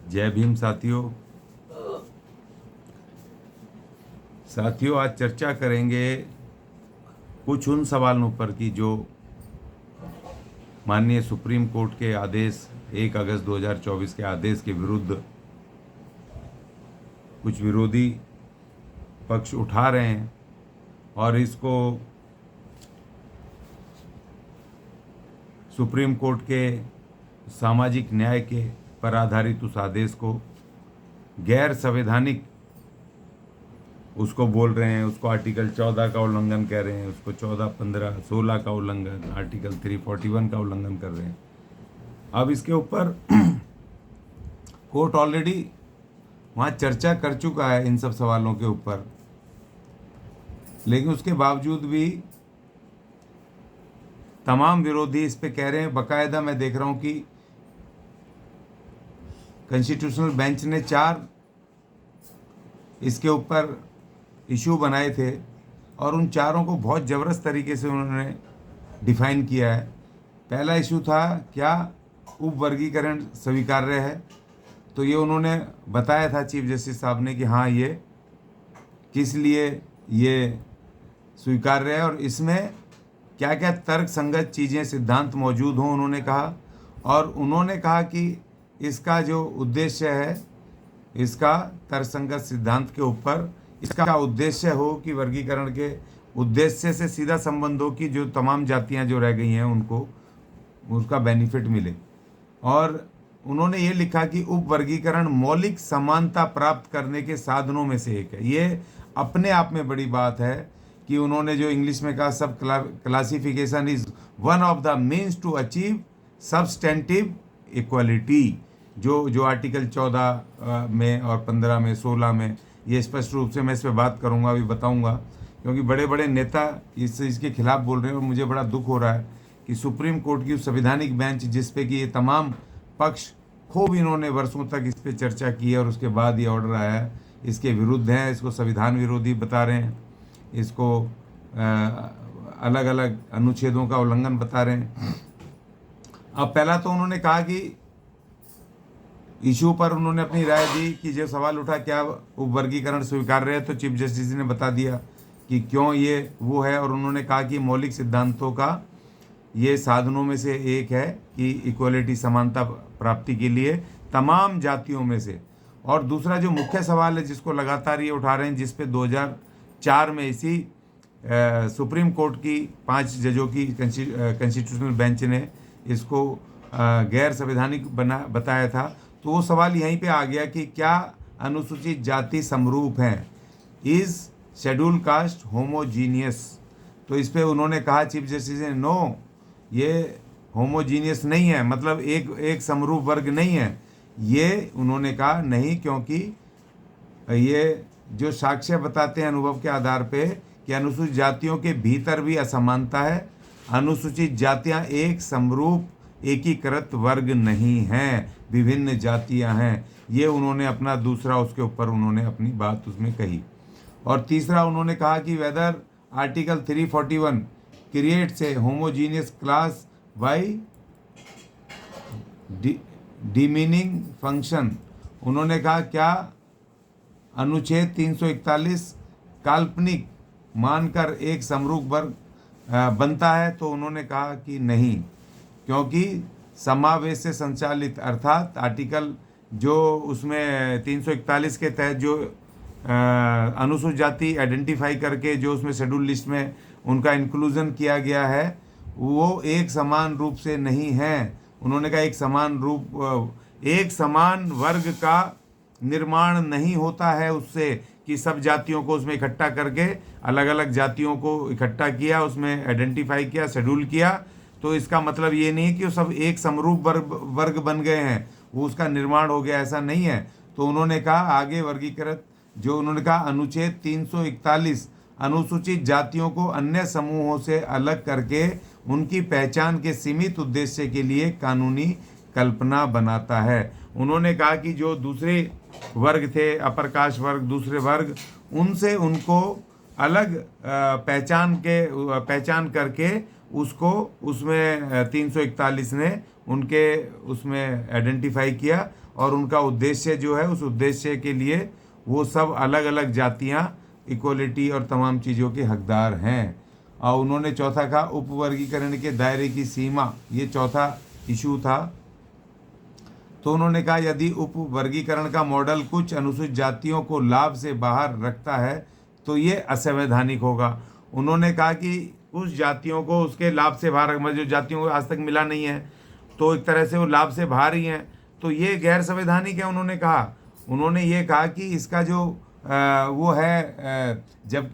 जय भीम साथियों। आज चर्चा करेंगे कुछ उन सवालों पर कि जो माननीय सुप्रीम कोर्ट के आदेश 1 अगस्त 2024 के आदेश के विरुद्ध कुछ विरोधी पक्ष उठा रहे हैं और इसको सुप्रीम कोर्ट के सामाजिक न्याय के पर आधारित उस आदेश को गैर संवैधानिक उसको बोल रहे हैं। उसको आर्टिकल 14 का उल्लंघन कह रहे हैं, उसको 14, 15, 16 का उल्लंघन, आर्टिकल 341 का उल्लंघन कर रहे हैं। अब इसके ऊपर कोर्ट ऑलरेडी वहाँ चर्चा कर चुका है इन सब सवालों के ऊपर, लेकिन उसके बावजूद भी तमाम विरोधी इस पे कह रहे हैं। बाकायदा मैं देख रहा हूँ कि कॉन्स्टिट्यूशनल बेंच ने 4 इसके ऊपर इशू बनाए थे और उन चारों को बहुत ज़बरदस्त तरीके से उन्होंने डिफाइन किया है। पहला इशू था क्या उप वर्गीकरण स्वीकार्य है, तो ये उन्होंने बताया था चीफ जस्टिस साहब ने कि हाँ ये किस लिए ये स्वीकार्य है और इसमें क्या क्या तर्क संगत चीज़ें सिद्धांत मौजूद हों उन्होंने कहा। और उन्होंने कहा कि इसका जो उद्देश्य है, इसका तर्कसंगत सिद्धांत के ऊपर इसका उद्देश्य हो कि वर्गीकरण के उद्देश्य से सीधा संबंध हो कि जो तमाम जातियां जो रह गई हैं उनको उसका बेनिफिट मिले। और उन्होंने ये लिखा कि उप वर्गीकरण मौलिक समानता प्राप्त करने के साधनों में से एक है। ये अपने आप में बड़ी बात है कि उन्होंने जो इंग्लिश में कहा सब classification is one of the means to achieve substantive equality. जो आर्टिकल 14 में और 15 में 16 में ये स्पष्ट रूप से मैं इस पर बात करूंगा, अभी बताऊंगा, क्योंकि बड़े बड़े नेता इसके खिलाफ बोल रहे हैं और मुझे बड़ा दुख हो रहा है कि सुप्रीम कोर्ट की संवैधानिक बेंच जिस पे कि ये तमाम पक्ष खूब इन्होंने वर्षों तक इस पे चर्चा की है और उसके बाद ये ऑर्डर आया है, इसके विरुद्ध है, इसको संविधान विरोधी बता रहे हैं, इसको अलग अलग अनुच्छेदों का उल्लंघन बता रहे हैं। अब पहला तो उन्होंने कहा कि इशू पर उन्होंने अपनी राय दी कि जो सवाल उठा क्या उप वर्गीकरण स्वीकार्य है, तो चीफ जस्टिस ने बता दिया कि क्यों ये वो है। और उन्होंने कहा कि मौलिक सिद्धांतों का ये साधनों में से एक है कि इक्वलिटी समानता प्राप्ति के लिए तमाम जातियों में से। और दूसरा जो मुख्य सवाल है जिसको लगातार ये उठा रहे हैं, जिस पे 2004 में इसी सुप्रीम कोर्ट की 5 जजों की कॉन्स्टिट्यूशनल बेंच ने इसको गैर संवैधानिक बताया था, तो वो सवाल यहीं पे आ गया कि क्या अनुसूचित जाति समरूप हैं, इज शेड्यूल कास्ट होमोजीनियस। तो इस पे उन्होंने कहा चीफ जस्टिस ने नो, ये होमोजीनियस नहीं है, मतलब एक समरूप वर्ग नहीं है। ये उन्होंने कहा नहीं, क्योंकि ये जो साक्ष्य बताते हैं अनुभव के आधार पे कि अनुसूचित जातियों के भीतर भी असमानता है, अनुसूचित जातियां एक समरूप एकीकृत वर्ग नहीं हैं, विभिन्न जातियां हैं। ये उन्होंने अपना दूसरा उसके ऊपर उन्होंने अपनी बात उसमें कही। और तीसरा उन्होंने कहा कि whether article 341 creates a homogeneous class by demeaning function. उन्होंने कहा क्या अनुच्छेद 341 काल्पनिक मानकर एक समरूप वर्ग बनता है, तो उन्होंने कहा कि नहीं, क्योंकि समावेश से संचालित अर्थात आर्टिकल जो उसमें 341 के तहत जो अनुसूचित जाति आइडेंटिफाई करके जो उसमें शेड्यूल लिस्ट में उनका इंक्लूजन किया गया है, वो एक समान रूप से नहीं है। उन्होंने कहा एक समान वर्ग का निर्माण नहीं होता है उससे कि सब जातियों को उसमें इकट्ठा करके अलग अलग जातियों को इकट्ठा किया, उसमें आइडेंटिफाई किया, शेड्यूल किया, तो इसका मतलब ये नहीं कि वो सब एक समरूप वर्ग बन गए हैं, वो उसका निर्माण हो गया, ऐसा नहीं है। तो उन्होंने कहा आगे वर्गीकृत जो उन्होंने कहा अनुच्छेद 341 अनुसूचित जातियों को अन्य समूहों से अलग करके उनकी पहचान के सीमित उद्देश्य के लिए कानूनी कल्पना बनाता है। उन्होंने कहा कि जो दूसरे वर्ग थे, अपर कास्ट वर्ग, दूसरे वर्ग, उनसे उनको अलग पहचान करके उसको उसमें 341 ने उनके उसमें आइडेंटिफाई किया, और उनका उद्देश्य जो है, उस उद्देश्य के लिए वो सब अलग अलग जातियां इक्वलिटी और तमाम चीज़ों के हकदार हैं। और उन्होंने चौथा कहा उपवर्गीकरण के दायरे की सीमा, ये चौथा इशू था। तो उन्होंने कहा यदि उपवर्गीकरण का मॉडल कुछ अनुसूचित जातियों को लाभ से बाहर रखता है तो ये असंवैधानिक होगा। उन्होंने कहा कि कुछ जातियों को उसके लाभ से बाहर, मतलब जो जातियों को आज तक मिला नहीं है तो एक तरह से वो लाभ से बाहर ही हैं, तो ये गैर संवैधानिक है। उन्होंने ये कहा कि इसका जो वो है जब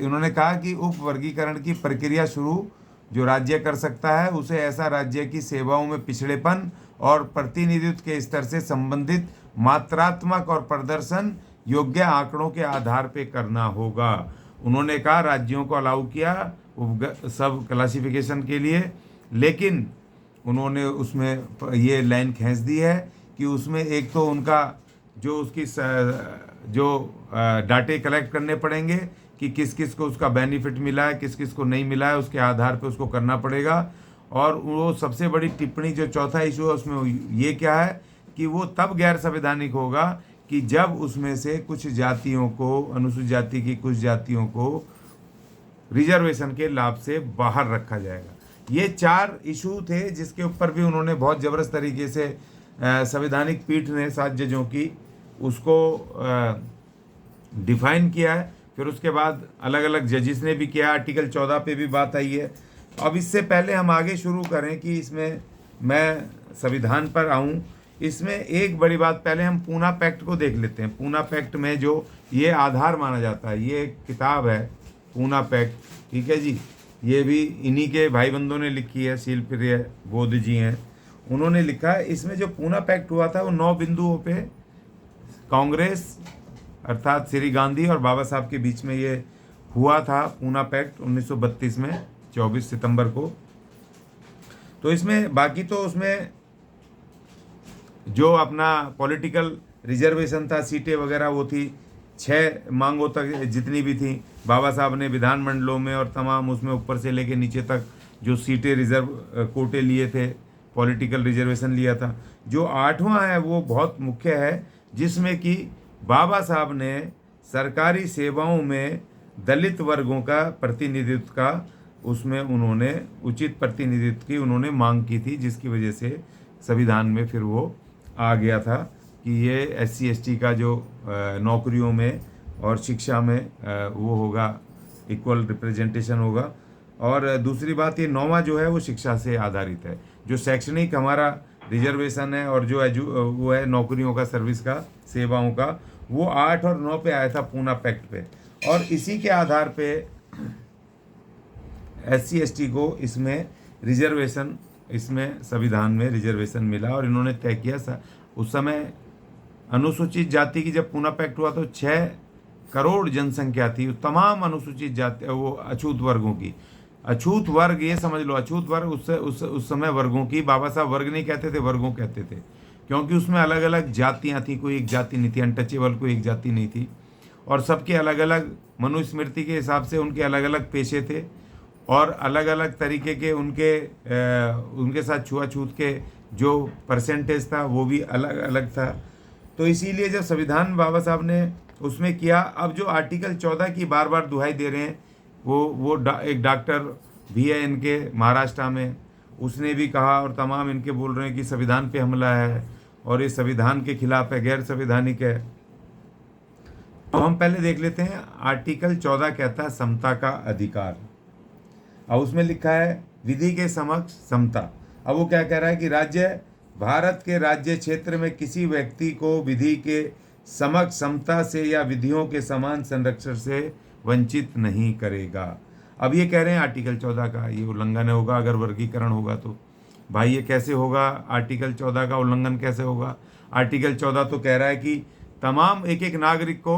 उन्होंने कहा कि उपवर्गीकरण की प्रक्रिया शुरू जो राज्य कर सकता है उसे ऐसा राज्य की सेवाओं में पिछड़ेपन और प्रतिनिधित्व के स्तर से संबंधित मात्रात्मक और प्रदर्शन योग्य आंकड़ों के आधार पे करना होगा। उन्होंने कहा राज्यों को अलाउ किया सब क्लासिफिकेशन के लिए, लेकिन उन्होंने उसमें ये लाइन खींच दी है कि उसमें एक तो उनका जो उसकी जो डाटे कलेक्ट करने पड़ेंगे कि किस किस को उसका बेनिफिट मिला है, किस किस को नहीं मिला है, उसके आधार पे उसको करना पड़ेगा। और वो सबसे बड़ी टिप्पणी जो चौथा इशू है उसमें ये क्या है कि वो तब गैर संवैधानिक होगा कि जब उसमें से कुछ जातियों को, अनुसूचित जाति की कुछ जातियों को रिजर्वेशन के लाभ से बाहर रखा जाएगा। ये 4 इशू थे जिसके ऊपर भी उन्होंने बहुत ज़बरदस्त तरीके से संवैधानिक पीठ ने 7 जजों की उसको डिफाइन किया है। फिर उसके बाद अलग अलग जजिस ने भी किया, आर्टिकल 14 पे भी बात आई है। अब इससे पहले हम आगे शुरू करें कि इसमें मैं संविधान पर आऊँ, इसमें एक बड़ी बात, पहले हम पूना पैक्ट को देख लेते हैं। पूना पैक्ट में जो ये आधार माना जाता है, ये एक किताब है पूना पैक्ट, ठीक है जी। ये भी इन्हीं के भाई बंधुओं ने लिखी है, शीलप्रिय बोध जी हैं, उन्होंने लिखा है। इसमें जो पूना पैक्ट हुआ था वो 9 बिंदुओं पे कांग्रेस अर्थात श्री गांधी और बाबा साहब के बीच में ये हुआ था। पूना पैक्ट 1932 में 24 सितंबर को। तो इसमें बाकी तो उसमें जो अपना पॉलिटिकल रिजर्वेशन था, सीटें वगैरह वो थी 6 मांगों तक जितनी भी थी, बाबा साहब ने विधानमंडलों में और तमाम उसमें ऊपर से लेके नीचे तक जो सीटें रिजर्व कोटे लिए थे, पॉलिटिकल रिजर्वेशन लिया था। जो 8वां है वो बहुत मुख्य है, जिसमें कि बाबा साहब ने सरकारी सेवाओं में दलित वर्गों का प्रतिनिधित्व का, उसमें उन्होंने उचित प्रतिनिधित्व की उन्होंने मांग की थी, जिसकी वजह से संविधान में फिर वो आ गया था कि ये SC ST का जो नौकरियों में और शिक्षा में वो होगा, इक्वल रिप्रेजेंटेशन होगा। और दूसरी बात, ये 9वां जो है वो शिक्षा से आधारित है। जो शैक्षणिक हमारा रिजर्वेशन है और जो वो है नौकरियों का, सर्विस का, सेवाओं का, वो 8 और 9 पे आया था पूना पैक्ट पे। और इसी के आधार पे SC ST को इसमें रिजर्वेशन, इसमें संविधान में रिजर्वेशन मिला। और इन्होंने तय किया, उस समय अनुसूचित जाति की जब पूना पैक्ट हुआ तो 6 करोड़ जनसंख्या थी, तमाम अनुसूचित जाति, वो अछूत वर्गों की। अछूत वर्ग, ये समझ लो, अछूत वर्ग उस समय वर्गों की, बाबा साहब वर्ग नहीं कहते थे, वर्गों कहते थे, क्योंकि उसमें अलग अलग जातियां थी, कोई एक जाति नहीं थी, अनटचेबल कोई एक जाति नहीं थी। और सबके अलग अलग मनुस्मृति के हिसाब से उनके अलग अलग पेशे थे और अलग अलग तरीके के उनके साथ छुआछूत के जो परसेंटेज था वो भी अलग अलग था। तो इसीलिए जब संविधान बाबा साहब ने उसमें किया, अब जो आर्टिकल 14 की बार बार दुहाई दे रहे हैं, वो एक डॉक्टर भी है इनके महाराष्ट्र में, उसने भी कहा और तमाम इनके बोल रहे हैं कि संविधान पे हमला है और ये संविधान के खिलाफ है, गैर संवैधानिक है। तो हम पहले देख लेते हैं। आर्टिकल 14 कहता है समता का अधिकार, और उसमें लिखा है विधि के समक्ष समता। अब वो क्या कह रहा है कि भारत के राज्य क्षेत्र में किसी व्यक्ति को विधि के समक्ष समता से या विधियों के समान संरक्षण से वंचित नहीं करेगा। अब ये कह रहे हैं आर्टिकल 14 का ये उल्लंघन होगा अगर वर्गीकरण होगा तो। भाई ये कैसे होगा? आर्टिकल 14 का उल्लंघन कैसे होगा? आर्टिकल 14 तो कह रहा है कि तमाम एक एक नागरिक को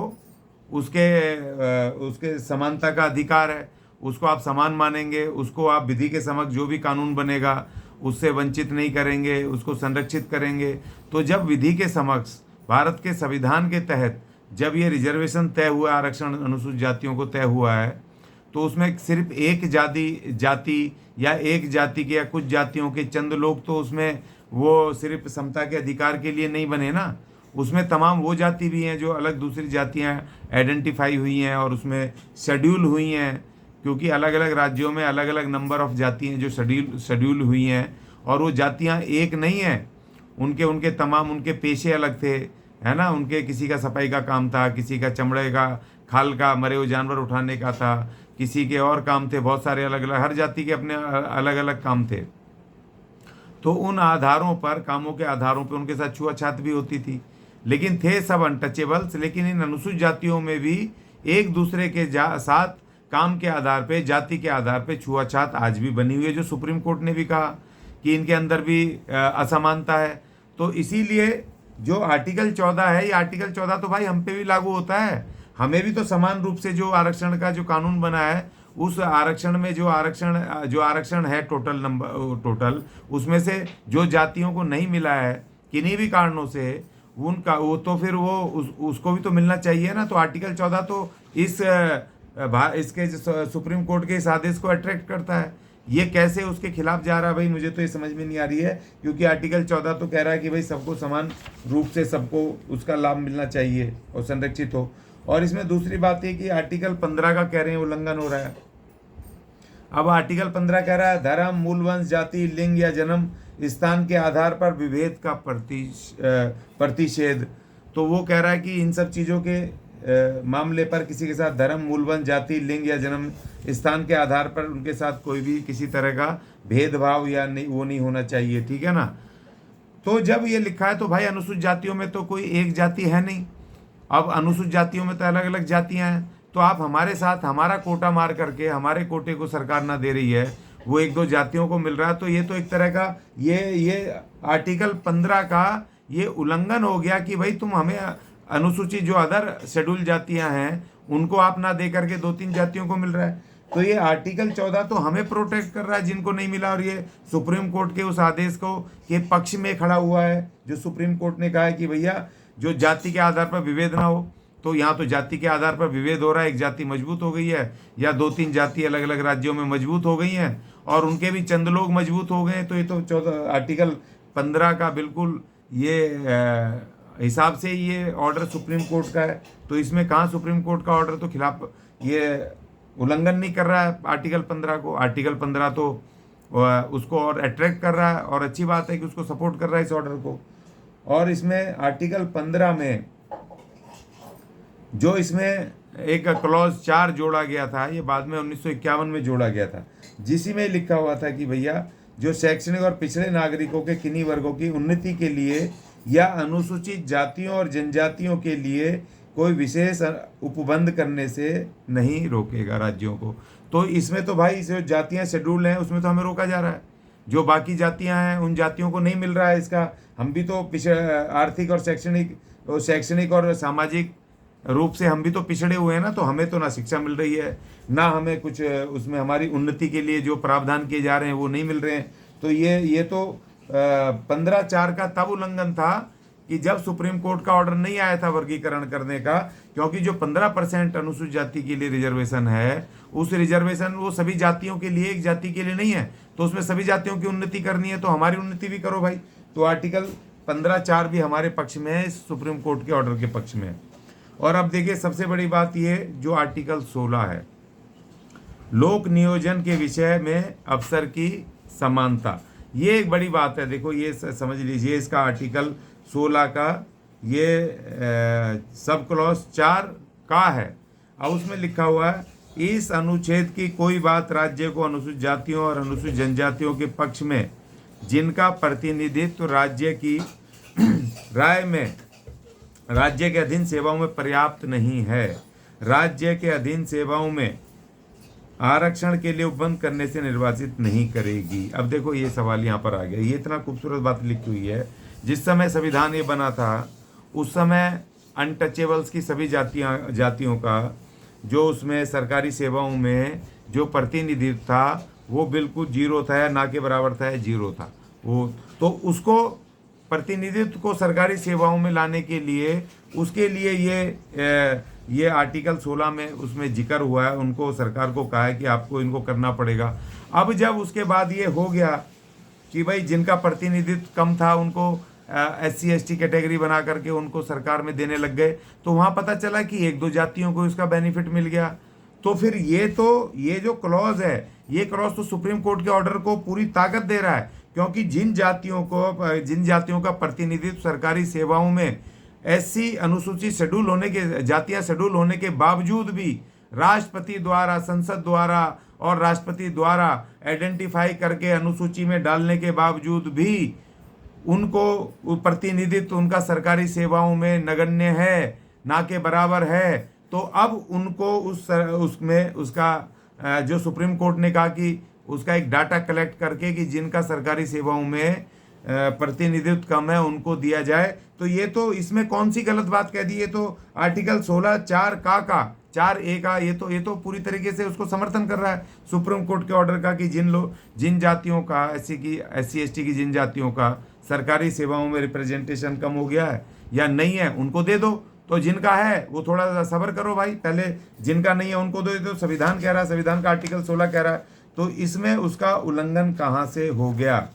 उसके समानता का अधिकार है, उसको आप समान मानेंगे, उसको आप विधि के समक्ष जो भी कानून बनेगा उससे वंचित नहीं करेंगे, उसको संरक्षित करेंगे। तो जब विधि के समक्ष भारत के संविधान के तहत जब ये रिजर्वेशन तय हुआ, आरक्षण अनुसूचित जातियों को तय हुआ है, तो उसमें सिर्फ एक जाति या एक जाति के या कुछ जातियों के चंद लोग तो उसमें वो सिर्फ समता के अधिकार के लिए नहीं बने ना, उसमें तमाम वो जाति भी हैं जो अलग दूसरी जातियां आइडेंटिफाई हुई हैं और उसमें शेड्यूल हुई हैं, क्योंकि अलग अलग राज्यों में अलग अलग नंबर ऑफ जातियां जो शेड्यूल हुई हैं, और वो जातियां एक नहीं हैं। उनके उनके तमाम उनके पेशे अलग थे, है ना। उनके किसी का सफाई का काम था, किसी का चमड़े का खाल का मरे हुए जानवर उठाने का था, किसी के और काम थे, बहुत सारे अलग अलग, हर जाति के अपने अलग अलग काम थे। तो उन आधारों पर, कामों के आधारों पर उनके साथ छुआछात भी होती थी, लेकिन थे सब अनटचेबल्स। लेकिन इन अनुसूचित जातियों में भी एक दूसरे के साथ काम के आधार पे, जाति के आधार पे छुआछात आज भी बनी हुई है, जो सुप्रीम कोर्ट ने भी कहा कि इनके अंदर भी असमानता है। तो इसीलिए जो आर्टिकल 14 है, ये आर्टिकल 14 तो भाई हम पे भी लागू होता है। हमें भी तो समान रूप से जो आरक्षण का जो कानून बना है, उस आरक्षण में जो आरक्षण है टोटल उसमें से जो जातियों को नहीं मिला है किन्हीं भी कारणों से, उनका वो तो फिर वो उसको भी तो मिलना चाहिए ना। तो आर्टिकल 14 तो इसके सुप्रीम कोर्ट के इस आदेश को अट्रैक्ट करता है। ये कैसे उसके खिलाफ जा रहा है भाई, मुझे तो ये समझ में नहीं आ रही है, क्योंकि आर्टिकल 14 तो कह रहा है कि भाई सबको समान रूप से सबको उसका लाभ मिलना चाहिए और संरक्षित हो। और इसमें दूसरी बात है कि आर्टिकल 15 का कह रहे हैं उल्लंघन हो रहा है। अब आर्टिकल 15 कह रहा है धर्म, मूल वंश, जाति, लिंग या जन्म स्थान के आधार पर विभेद का प्रतिषेध। तो वो कह रहा है कि इन सब चीज़ों के मामले पर किसी के साथ धर्म, मूल वंश, जाति, लिंग या जन्म स्थान के आधार पर उनके साथ कोई भी किसी तरह का भेदभाव या नहीं, वो नहीं होना चाहिए, ठीक है ना। तो जब ये लिखा है तो भाई अनुसूचित जातियों में तो कोई एक जाति है नहीं। अब अनुसूचित जातियों में तो अलग अलग जातियां हैं। तो आप हमारे साथ हमारा कोटा मार करके, हमारे कोटे को सरकार ना दे रही है, वो एक दो जातियों को मिल रहा है, तो ये तो एक तरह का ये आर्टिकल 15 का ये उल्लंघन हो गया कि भाई तुम हमें अनुसूचित जो अदर शेड्यूल जातियां हैं उनको आप ना दे करके दो तीन जातियों को मिल रहा है। तो ये आर्टिकल 14 तो हमें प्रोटेक्ट कर रहा है जिनको नहीं मिला, और ये सुप्रीम कोर्ट के उस आदेश को के पक्ष में खड़ा हुआ है, जो सुप्रीम कोर्ट ने कहा है कि भैया जो जाति के आधार पर विभेद ना हो। तो यहाँ तो जाति के आधार पर विभेद हो रहा है, एक जाति मजबूत हो गई है या दो तीन जाति अलग अलग राज्यों में मजबूत हो गई हैं और उनके भी चंद लोग मजबूत हो गए। तो ये तो आर्टिकल 15 का बिल्कुल ये हिसाब से ये ऑर्डर सुप्रीम कोर्ट का है। तो इसमें कहाँ सुप्रीम कोर्ट का ऑर्डर तो खिलाफ ये उल्लंघन नहीं कर रहा है आर्टिकल 15 को। आर्टिकल 15 तो उसको और अट्रैक्ट कर रहा है, और अच्छी बात है कि उसको सपोर्ट कर रहा है इस ऑर्डर को। और इसमें आर्टिकल 15 में जो इसमें एक क्लॉज 4 जोड़ा गया था, ये बाद में 1951 में जोड़ा गया था, जिसी में लिखा हुआ था कि भैया जो शैक्षणिक और पिछड़े नागरिकों के किन्हीं वर्गों की उन्नति के लिए या अनुसूचित जातियों और जनजातियों के लिए कोई विशेष उपबंध करने से नहीं रोकेगा राज्यों को। तो इसमें तो भाई जो जातियां शेड्यूल्ड हैं उसमें तो हमें रोका जा रहा है, जो बाकी जातियां हैं उन जातियों को नहीं मिल रहा है इसका। हम भी तो आर्थिक और शैक्षणिक और सामाजिक रूप से हम भी तो पिछड़े हुए हैं ना। तो हमें तो ना शिक्षा मिल रही है, ना हमें कुछ उसमें हमारी उन्नति के लिए जो प्रावधान किए जा रहे हैं वो नहीं मिल रहे हैं। तो ये तो 15/4 का तब उल्लंघन था कि जब सुप्रीम कोर्ट का ऑर्डर नहीं आया था वर्गीकरण करने का, क्योंकि जो 15% अनुसूचित जाति के लिए रिजर्वेशन है, उस रिजर्वेशन वो सभी जातियों के लिए, एक जाति के लिए नहीं है। तो उसमें सभी जातियों की उन्नति करनी है, तो हमारी उन्नति भी करो भाई। तो आर्टिकल 15/4 भी हमारे पक्ष में है, सुप्रीम कोर्ट के ऑर्डर के पक्ष में है। और अब देखिए सबसे बड़ी बात ये जो आर्टिकल 16 है, लोक नियोजन के विषय में अवसर की समानता, ये एक बड़ी बात है। देखो ये समझ लीजिए, इसका आर्टिकल 16 का ये सब क्लॉज 4 का है। अब उसमें लिखा हुआ है इस अनुच्छेद की कोई बात राज्य को अनुसूचित जातियों और अनुसूचित जनजातियों के पक्ष में जिनका प्रतिनिधित्व राज्य की राय में राज्य के अधीन सेवाओं में पर्याप्त नहीं है, राज्य के अधीन सेवाओं में आरक्षण के लिए उपबंध करने से निर्वाचित नहीं करेगी। अब देखो ये सवाल यहाँ पर आ गया, ये इतना खूबसूरत बात लिखी हुई है। जिस समय संविधान ये बना था उस समय अनटचेबल्स की सभी जातियों का जो उसमें सरकारी सेवाओं में जो प्रतिनिधित्व था वो बिल्कुल जीरो था, ना के बराबर था, जीरो था वो। तो उसको प्रतिनिधित्व को सरकारी सेवाओं में लाने के लिए उसके लिए ये आर्टिकल 16 में उसमें जिक्र हुआ है, उनको सरकार को कहा है कि आपको इनको करना पड़ेगा। अब जब उसके बाद ये हो गया कि भाई जिनका प्रतिनिधित्व कम था उनको SC ST कैटेगरी बना करके उनको सरकार में देने लग गए, तो वहाँ पता चला कि एक दो जातियों को इसका बेनिफिट मिल गया। तो फिर ये जो क्लॉज है, ये क्लॉज तो सुप्रीम कोर्ट के ऑर्डर को पूरी ताकत दे रहा है, क्योंकि जिन जातियों का प्रतिनिधित्व सरकारी सेवाओं में SC अनुसूचित शेड्यूल होने के जातियां शेड्यूल होने के बावजूद भी राष्ट्रपति द्वारा, संसद द्वारा और राष्ट्रपति द्वारा आइडेंटिफाई करके अनुसूची में डालने के बावजूद भी उनको प्रतिनिधित्व उनका सरकारी सेवाओं में नगण्य है, ना के बराबर है। तो अब उनको उसमें उसका जो सुप्रीम कोर्ट ने कहा कि उसका एक डाटा कलेक्ट करके कि जिनका सरकारी सेवाओं में प्रतिनिधित्व कम है उनको दिया जाए। तो ये तो इसमें कौन सी गलत बात कह दी, ये तो आर्टिकल 16(4) 4(a) का ये तो पूरी तरीके से उसको समर्थन कर रहा है सुप्रीम कोर्ट के ऑर्डर का कि जिन जातियों का SC ST की जिन जातियों का सरकारी सेवाओं में रिप्रेजेंटेशन कम हो गया है या नहीं है उनको दे दो, तो जिनका है वो थोड़ा सा सब्र करो भाई, पहले जिनका नहीं है उनको दे दो। संविधान कह रहा है, संविधान का आर्टिकल 16 कह रहा है, तो इसमें उसका उल्लंघन कहाँ से हो गया।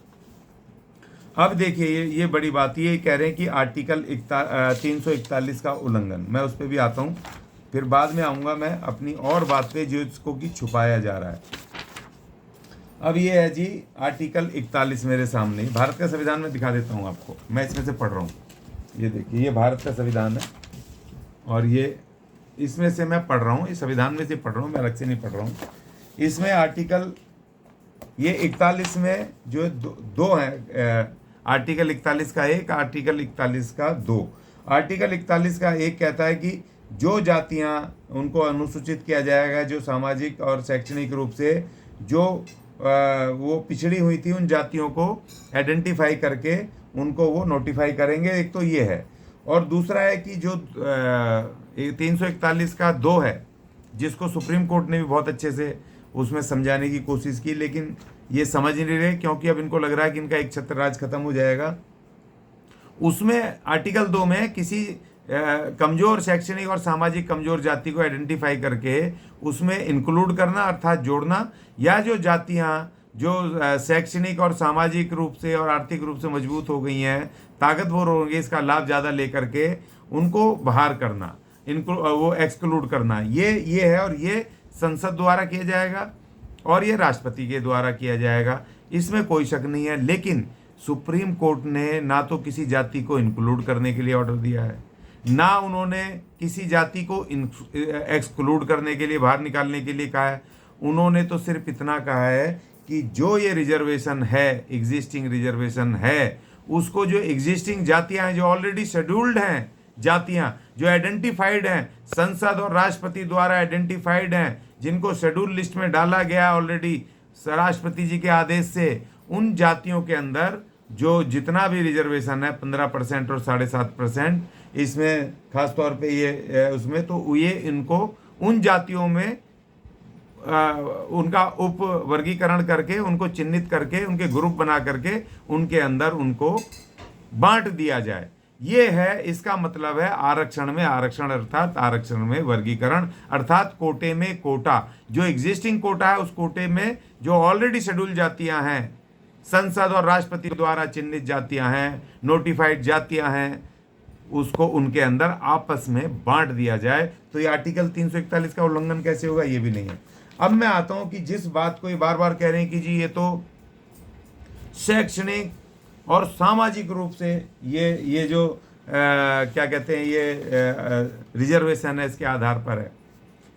अब देखिए ये बड़ी बात, ये कह रहे हैं कि आर्टिकल 341 का उल्लंघन, मैं उस पर भी आता हूँ, फिर बाद में आऊँगा मैं अपनी और बात पे जिसको कि छुपाया जा रहा है। अब ये है जी आर्टिकल 41 मेरे सामने, भारत का संविधान में दिखा देता हूँ आपको, मैं इसमें से पढ़ रहा हूँ। ये देखिए, ये भारत का संविधान है और ये इसमें से मैं पढ़ रहा हूँ, इस संविधान में से पढ़ रहा हूँ, मैं अलग से नहीं पढ़ रहा हूँ। इसमें आर्टिकल ये 41 में जो दो है, आर्टिकल 41 का 1, आर्टिकल 41 का 2। आर्टिकल 41 का 1 कहता है कि जो जातियां उनको अनुसूचित किया जाएगा जो सामाजिक और शैक्षणिक रूप से जो वो पिछड़ी हुई थी, उन जातियों को आइडेंटिफाई करके उनको वो नोटिफाई करेंगे। एक तो ये है, और दूसरा है कि जो 341 का 2 है, जिसको सुप्रीम कोर्ट ने भी बहुत अच्छे से उसमें समझाने की कोशिश की, लेकिन ये समझ नहीं रहे क्योंकि अब इनको लग रहा है कि इनका एक छत्र राज खत्म हो जाएगा। उसमें आर्टिकल 2 में किसी कमज़ोर शैक्षणिक और सामाजिक कमज़ोर जाति को आइडेंटिफाई करके उसमें इंक्लूड करना, अर्थात जोड़ना, या जो जातियां जो शैक्षणिक और सामाजिक रूप से और आर्थिक रूप से मजबूत हो गई हैं, ताकतवर हो गई, इसका लाभ ज़्यादा लेकर के उनको बाहर करना, इनको वो एक्सक्लूड करना, ये है। और ये संसद द्वारा किया जाएगा और ये राष्ट्रपति के द्वारा किया जाएगा, इसमें कोई शक नहीं है। लेकिन सुप्रीम कोर्ट ने ना तो किसी जाति को इंक्लूड करने के लिए ऑर्डर दिया है, ना उन्होंने किसी जाति को एक्सक्लूड करने के लिए, बाहर निकालने के लिए कहा है। उन्होंने तो सिर्फ इतना कहा है कि जो ये रिजर्वेशन है, एग्जिस्टिंग रिजर्वेशन है, उसको जो एग्जिस्टिंग जातियां हैं, जो ऑलरेडी शेड्यूल्ड हैं, जातियां जो आइडेंटिफाइड हैं, संसद और राष्ट्रपति द्वारा आइडेंटिफाइड हैं, जिनको शेड्यूल लिस्ट में डाला गया ऑलरेडी राष्ट्रपति जी के आदेश से, उन जातियों के अंदर जो जितना भी रिजर्वेशन है 15% और 7.5%, इसमें खास तौर पे ये उसमें तो ये इनको उन जातियों में उनका उप वर्गीकरण करके, उनको चिन्हित करके, उनके ग्रुप बना करके उनके अंदर उनको बांट दिया जाए। ये है, इसका मतलब है आरक्षण में आरक्षण, अर्थात आरक्षण में वर्गीकरण, अर्थात कोटे में कोटा। जो एग्जिस्टिंग कोटा है उस कोटे में जो ऑलरेडी शेड्यूल जातियां हैं, संसद और राष्ट्रपति द्वारा चिन्हित जातियां हैं, नोटिफाइड जातियां हैं, उसको उनके अंदर आपस में बांट दिया जाए। तो ये आर्टिकल 341 का उल्लंघन कैसे होगा, ये भी नहीं है। अब मैं आता हूं कि जिस बात को ये बार बार कह रहे हैं कि जी ये तो शैक्षणिक और सामाजिक रूप से ये जो क्या कहते हैं, ये रिजर्वेशन है, इसके आधार पर है।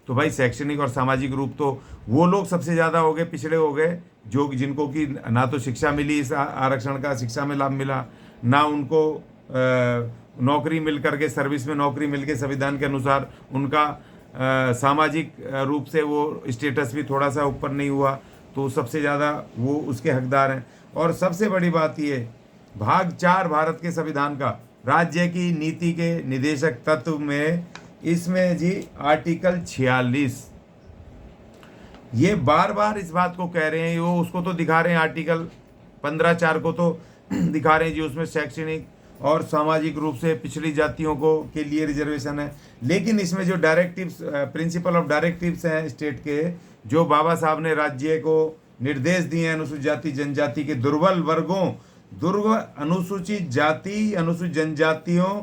तो भाई शैक्षणिक और सामाजिक रूप तो वो लोग सबसे ज़्यादा हो गए, पिछड़े हो गए, जो जिनको कि ना तो शिक्षा मिली, इस आरक्षण का शिक्षा में लाभ मिला, ना उनको नौकरी मिल करके, सर्विस में नौकरी मिल के संविधान के अनुसार उनका सामाजिक रूप से वो स्टेटस भी थोड़ा सा ऊपर नहीं हुआ, तो सबसे ज़्यादा वो उसके हकदार हैं। और सबसे बड़ी बात ये, भाग 4 भारत के संविधान का राज्य की नीति के निदेशक तत्व में, इसमें जी आर्टिकल 46, ये बार बार इस बात को कह रहे हैं, वो उसको तो दिखा रहे हैं, आर्टिकल 15(4) को तो दिखा रहे हैं जी, उसमें शैक्षणिक और सामाजिक रूप से पिछड़ी जातियों को के लिए रिजर्वेशन है। लेकिन इसमें जो डायरेक्टिव्स, प्रिंसिपल ऑफ डायरेक्टिव्स हैं स्टेट के, जो बाबा साहब ने राज्य को निर्देश दिए हैं अनुसूचित जाति जनजाति के दुर्बल वर्गों, अनुसूचित जाति, अनुसूचित जनजातियों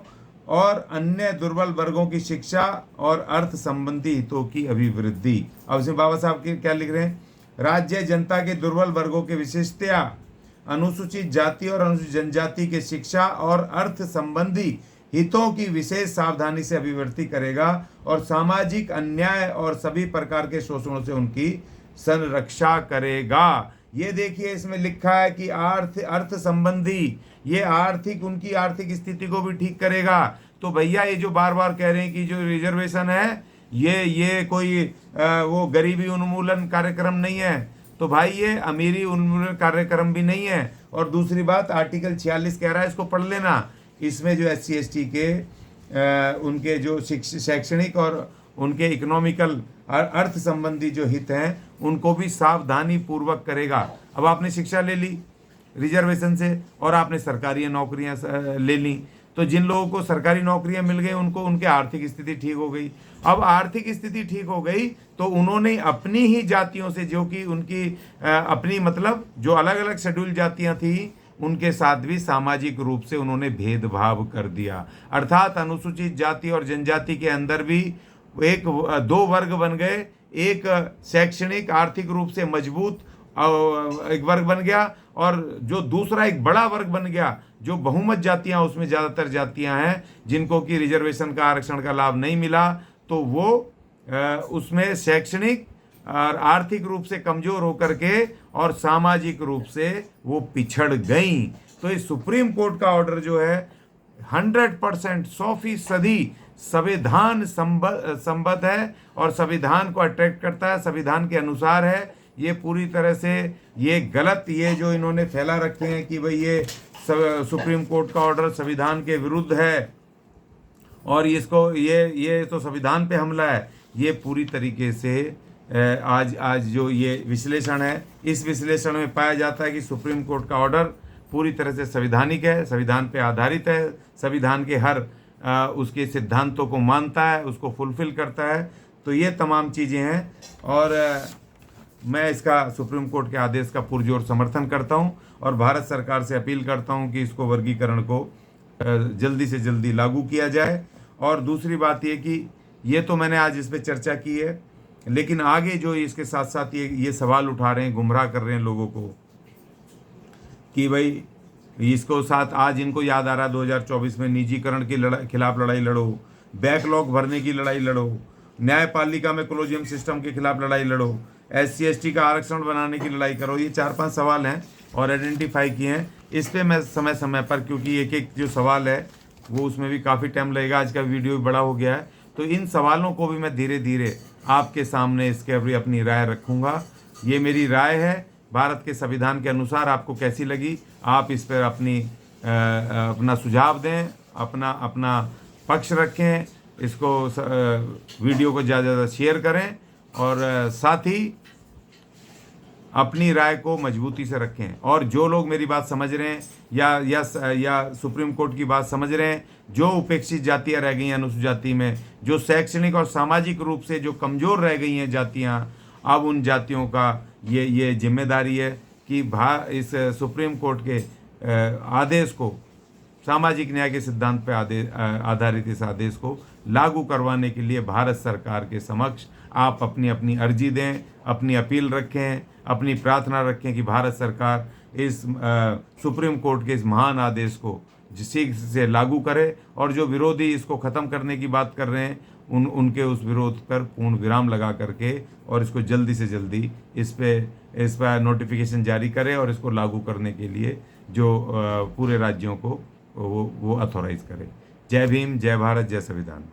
और अन्य दुर्बल वर्गों की शिक्षा और अर्थ संबंधी हितों की अभिवृद्धि। अब इसमें बाबा साहब के क्या लिख रहे हैं, राज्य जनता के दुर्बल वर्गों के विशेषतया अनुसूचित जाति और अनुसूचित जनजाति के शिक्षा और अर्थ संबंधी हितों की विशेष सावधानी से अभिवृद्धि करेगा और सामाजिक अन्याय और सभी प्रकार के शोषणों से उनकी संरक्षा करेगा। ये देखिए इसमें लिखा है कि अर्थ संबंधी, ये आर्थिक, उनकी आर्थिक स्थिति को भी ठीक करेगा। तो भैया ये जो बार बार कह रहे हैं कि जो रिजर्वेशन है ये कोई वो गरीबी उन्मूलन कार्यक्रम नहीं है, तो भाई ये अमीरी उन्मूलन कार्यक्रम भी नहीं है। और दूसरी बात, आर्टिकल 46 कह रहा है, इसको पढ़ लेना। इसमें जो SC ST के उनके जो शैक्षणिक और उनके इकोनॉमिकल अर्थ संबंधी जो हित हैं उनको भी सावधानी पूर्वक करेगा। अब आपने शिक्षा ले ली रिजर्वेशन से और आपने सरकारी नौकरियां ले ली, तो जिन लोगों को सरकारी नौकरियां मिल गई उनको उनके आर्थिक स्थिति ठीक हो गई। अब आर्थिक स्थिति ठीक हो गई तो उन्होंने अपनी ही जातियों से, जो कि उनकी अपनी मतलब जो अलग अलग शेड्यूल जातियां थी, उनके साथ भी सामाजिक रूप से उन्होंने भेदभाव कर दिया। अर्थात अनुसूचित जाति और जनजाति के अंदर भी दो वर्ग बन गए। एक शैक्षणिक आर्थिक रूप से मजबूत एक वर्ग बन गया और जो दूसरा एक बड़ा वर्ग बन गया, जो बहुमत जातियां, उसमें ज़्यादातर जातियां हैं जिनको कि रिजर्वेशन का, आरक्षण का लाभ नहीं मिला, तो वो उसमें शैक्षणिक और आर्थिक रूप से कमज़ोर होकर के और सामाजिक रूप से वो पिछड़ गई। तो इस सुप्रीम कोर्ट का ऑर्डर जो है 100%, 100% संविधान संबद्ध है और संविधान को अट्रैक्ट करता है, संविधान के अनुसार है। ये पूरी तरह से ये गलत, ये जो इन्होंने फैला रखे हैं कि भाई ये सुप्रीम कोर्ट का ऑर्डर संविधान के विरुद्ध है और इसको ये तो संविधान पे हमला है, ये पूरी तरीके से आज जो ये विश्लेषण है, इस विश्लेषण में पाया जाता है कि सुप्रीम कोर्ट का ऑर्डर पूरी तरह से संवैधानिक है, संविधान पे आधारित है, संविधान के हर उसके सिद्धांतों को मानता है, उसको फुलफिल करता है। तो ये तमाम चीज़ें हैं और मैं इसका सुप्रीम कोर्ट के आदेश का पुरजोर समर्थन करता हूं और भारत सरकार से अपील करता हूं कि इसको वर्गीकरण को जल्दी से जल्दी लागू किया जाए। और दूसरी बात ये कि ये तो मैंने आज इस पर चर्चा की है, लेकिन आगे जो इसके साथ साथ ये सवाल उठा रहे हैं, गुमराह कर रहे हैं लोगों को कि भाई इसको साथ आज इनको याद आ रहा है 2024 में निजीकरण के खिलाफ लड़ाई लड़ो, बैकलॉग भरने की लड़ाई लड़ो, न्यायपालिका में कोलोजियम सिस्टम के खिलाफ लड़ाई लड़ो, SC ST का आरक्षण बनाने की लड़ाई करो। ये 4-5 सवाल हैं और आइडेंटिफाई किए हैं। इस पर मैं समय समय पर, क्योंकि एक एक जो सवाल है वो उसमें भी काफ़ी टाइम लगेगा, आज का वीडियो भी बड़ा हो गया है, तो इन सवालों को भी मैं धीरे धीरे आपके सामने इसके अपनी राय रखूँगा। ये मेरी राय है, भारत के संविधान के अनुसार आपको कैसी लगी, आप इस पर अपना सुझाव दें, अपना पक्ष रखें, इसको वीडियो को ज़्यादा से ज़्यादा शेयर करें और साथ ही अपनी राय को मजबूती से रखें। और जो लोग मेरी बात समझ रहे हैं या सुप्रीम कोर्ट की बात समझ रहे हैं, जो उपेक्षित जातियां रह गई हैं अनुसूचित जाति में, जो शैक्षणिक और सामाजिक रूप से जो कमज़ोर रह गई हैं जातियां, अब उन जातियों का ये जिम्मेदारी है कि इस सुप्रीम कोर्ट के आदेश को, सामाजिक न्याय के सिद्धांत पर आधारित इस आदेश को लागू करवाने के लिए भारत सरकार के समक्ष आप अपनी अर्जी दें, अपनी अपील रखें, अपनी प्रार्थना रखें कि भारत सरकार इस सुप्रीम कोर्ट के इस महान आदेश को शीघ्र से लागू करे और जो विरोधी इसको ख़त्म करने की बात कर रहे हैं उनके उस विरोध पर पूर्ण विराम लगा करके और इसको जल्दी से जल्दी इस पर नोटिफिकेशन जारी करे और इसको लागू करने के लिए जो पूरे राज्यों को वो अथॉराइज़ करे। जय भीम, जय भारत, जय संविधान।